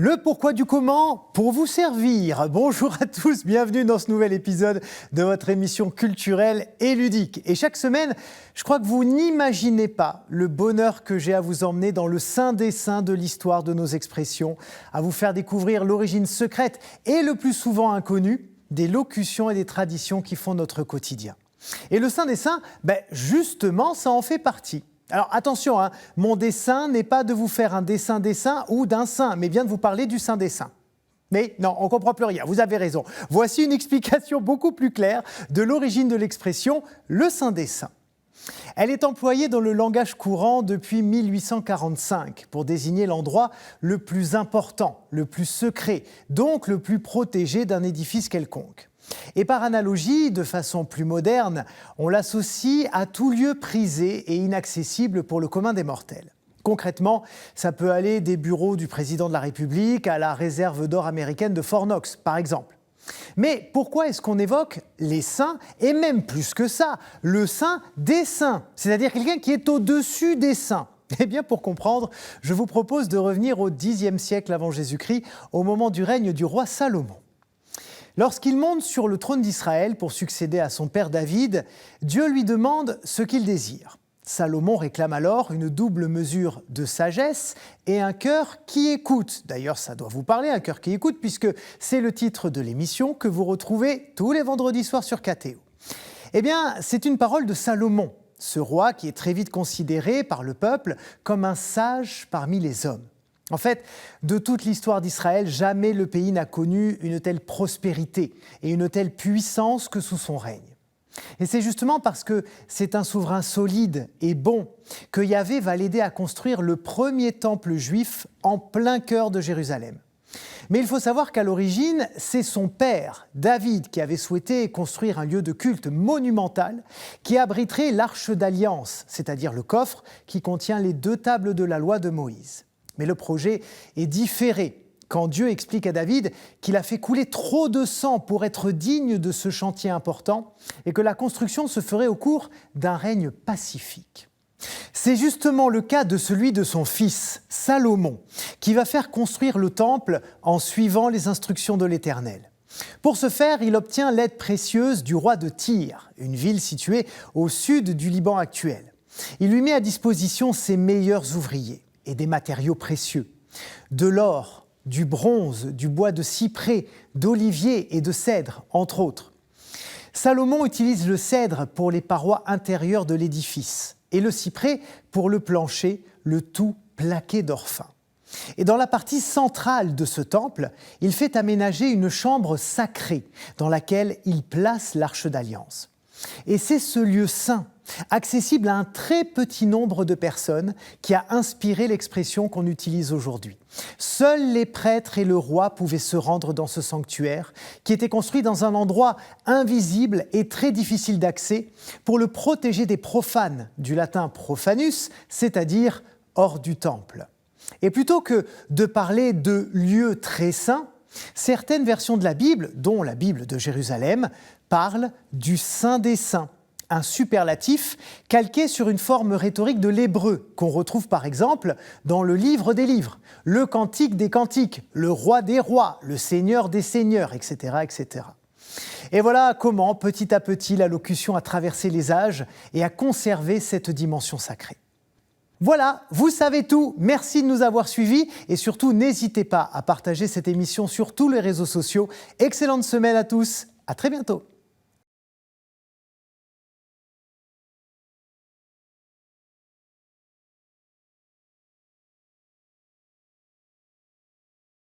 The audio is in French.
Le pourquoi du comment pour vous servir. Bonjour à tous, bienvenue dans ce nouvel épisode de votre émission culturelle et ludique. Et chaque semaine, je crois que vous n'imaginez pas le bonheur que j'ai à vous emmener dans le sein des saints de l'histoire de nos expressions, à vous faire découvrir l'origine secrète et le plus souvent inconnue des locutions et des traditions qui font notre quotidien. Et le sein des saints, justement, ça en fait partie. Alors attention, mon dessein n'est pas de vous faire un dessin des saints ou d'un saint, mais bien de vous parler du sein des saints. Mais non, on ne comprend plus rien, vous avez raison. Voici une explication beaucoup plus claire de l'origine de l'expression « le sein des saints ». Elle est employée dans le langage courant depuis 1845 pour désigner l'endroit le plus important, le plus secret, donc le plus protégé d'un édifice quelconque. Et par analogie, de façon plus moderne, on l'associe à tout lieu prisé et inaccessible pour le commun des mortels. Concrètement, ça peut aller des bureaux du président de la République à la réserve d'or américaine de Fort Knox, par exemple. Mais pourquoi est-ce qu'on évoque les saints, et même plus que ça, le saint des saints, c'est-à-dire quelqu'un qui est au-dessus des saints? Eh bien, pour comprendre, je vous propose de revenir au Xe siècle avant Jésus-Christ, au moment du règne du roi Salomon. Lorsqu'il monte sur le trône d'Israël pour succéder à son père David, Dieu lui demande ce qu'il désire. Salomon réclame alors une double mesure de sagesse et un cœur qui écoute. D'ailleurs, ça doit vous parler, un cœur qui écoute, puisque c'est le titre de l'émission que vous retrouvez tous les vendredis soirs sur KTO. Eh bien, c'est une parole de Salomon, ce roi qui est très vite considéré par le peuple comme un sage parmi les hommes. En fait, de toute l'histoire d'Israël, jamais le pays n'a connu une telle prospérité et une telle puissance que sous son règne. Et c'est justement parce que c'est un souverain solide et bon que Yahvé va l'aider à construire le premier temple juif en plein cœur de Jérusalem. Mais il faut savoir qu'à l'origine, c'est son père, David, qui avait souhaité construire un lieu de culte monumental qui abriterait l'arche d'alliance, c'est-à-dire le coffre qui contient les 2 tables de la loi de Moïse. Mais le projet est différé quand Dieu explique à David qu'il a fait couler trop de sang pour être digne de ce chantier important et que la construction se ferait au cours d'un règne pacifique. C'est justement le cas de celui de son fils, Salomon, qui va faire construire le temple en suivant les instructions de l'Éternel. Pour ce faire, il obtient l'aide précieuse du roi de Tyr, une ville située au sud du Liban actuel. Il lui met à disposition ses meilleurs ouvriers et des matériaux précieux, de l'or, du bronze, du bois de cyprès, d'olivier et de cèdre, entre autres. Salomon utilise le cèdre pour les parois intérieures de l'édifice et le cyprès pour le plancher, le tout plaqué d'or fin. Et dans la partie centrale de ce temple, il fait aménager une chambre sacrée dans laquelle il place l'arche d'alliance. Et c'est ce lieu saint, accessible à un très petit nombre de personnes, qui a inspiré l'expression qu'on utilise aujourd'hui. Seuls les prêtres et le roi pouvaient se rendre dans ce sanctuaire, qui était construit dans un endroit invisible et très difficile d'accès, pour le protéger des profanes, du latin profanus, c'est-à-dire hors du temple. Et plutôt que de parler de lieux très saints, certaines versions de la Bible, dont la Bible de Jérusalem, parlent du Saint des Saints, un superlatif calqué sur une forme rhétorique de l'hébreu qu'on retrouve par exemple dans le livre des livres, le cantique des cantiques, le roi des rois, le seigneur des seigneurs, etc., etc. Et voilà comment, petit à petit, la locution a traversé les âges et a conservé cette dimension sacrée. Voilà, vous savez tout, merci de nous avoir suivis et surtout n'hésitez pas à partager cette émission sur tous les réseaux sociaux. Excellente semaine à tous, à très bientôt.